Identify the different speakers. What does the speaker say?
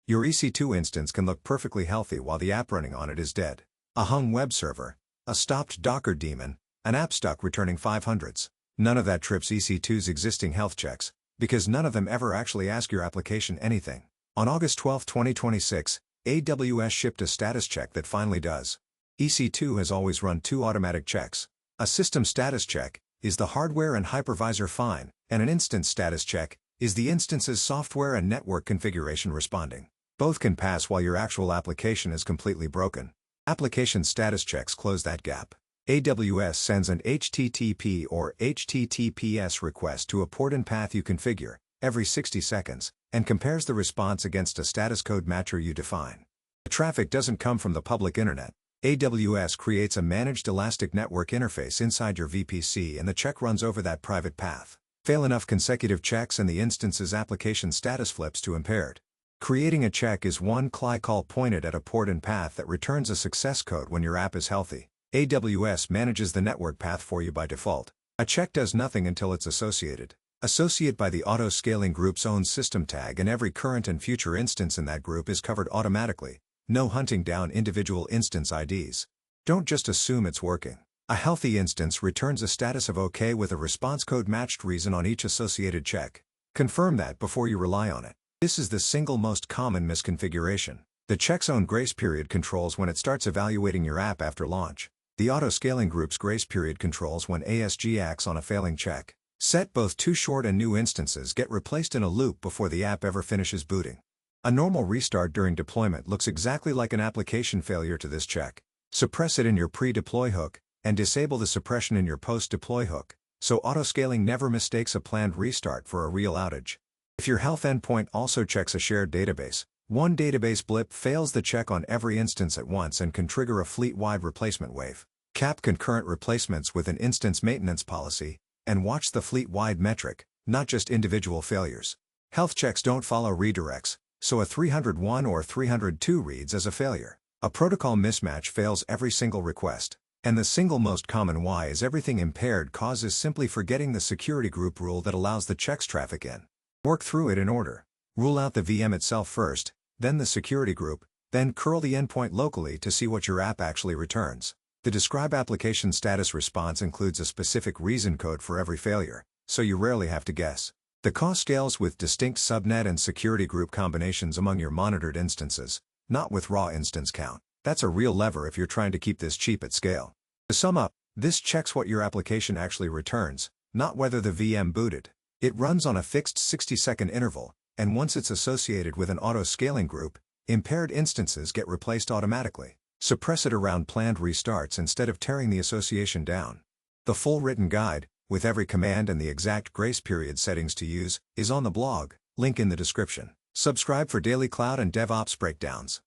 Speaker 1: Your EC2 instance can look perfectly healthy while the app running on it is dead. A hung web server, a stopped Docker daemon, an app stuck returning 500s. None of that trips EC2's existing health checks, because none of them ever actually ask your application anything. On August 12, 2026, AWS shipped a status check that finally does. EC2 has always run two automatic checks. A system status check is the hardware and hypervisor fine, and an instance status check is the instance's software and network configuration responding. Both can pass while your actual application is completely broken. Application status checks close that gap. AWS sends an HTTP or HTTPS request to a port and path you configure every 60 seconds and compares the response against a status code matcher you define. The traffic doesn't come from the public internet. AWS creates a managed elastic network interface inside your VPC and the check runs over that private path. Fail enough consecutive checks and the instance's application status flips to impaired. Creating a check is one CLI call pointed at a port and path that returns a success code when your app is healthy. AWS manages the network path for you by default. A check does nothing until it's associated. Associate by the auto-scaling group's own system tag, and every current and future instance in that group is covered automatically. No hunting down individual instance IDs. Don't just assume it's working. A healthy instance returns a status of OK with a response code matched reason on each associated check. Confirm that before you rely on it. This is the single most common misconfiguration. The check's own grace period controls when it starts evaluating your app after launch. The auto-scaling group's grace period controls when ASG acts on a failing check. Set both too short and new instances get replaced in a loop before the app ever finishes booting. A normal restart during deployment looks exactly like an application failure to this check. Suppress it in your pre-deploy hook, and disable the suppression in your post-deploy hook, so auto-scaling never mistakes a planned restart for a real outage. If your health endpoint also checks a shared database, one database blip fails the check on every instance at once and can trigger a fleet-wide replacement wave. Cap concurrent replacements with an instance maintenance policy, and watch the fleet-wide metric, not just individual failures. Health checks don't follow redirects, so a 301 or 302 reads as a failure. A protocol mismatch fails every single request. And the single most common why is everything impaired causes simply forgetting the security group rule that allows the checks traffic in. Work through it in order. Rule out the VM itself first, then the security group, then curl the endpoint locally to see what your app actually returns. The describe application status response includes a specific reason code for every failure, so you rarely have to guess. The cost scales with distinct subnet and security group combinations among your monitored instances, not with raw instance count. That's a real lever if you're trying to keep this cheap at scale. To sum up, this checks what your application actually returns, not whether the VM booted. It runs on a fixed 60-second interval, and once it's associated with an auto-scaling group, impaired instances get replaced automatically. Suppress it around planned restarts instead of tearing the association down. The full written guide, with every command and the exact grace period settings to use, is on the blog, link in the description. Subscribe for daily cloud and DevOps breakdowns.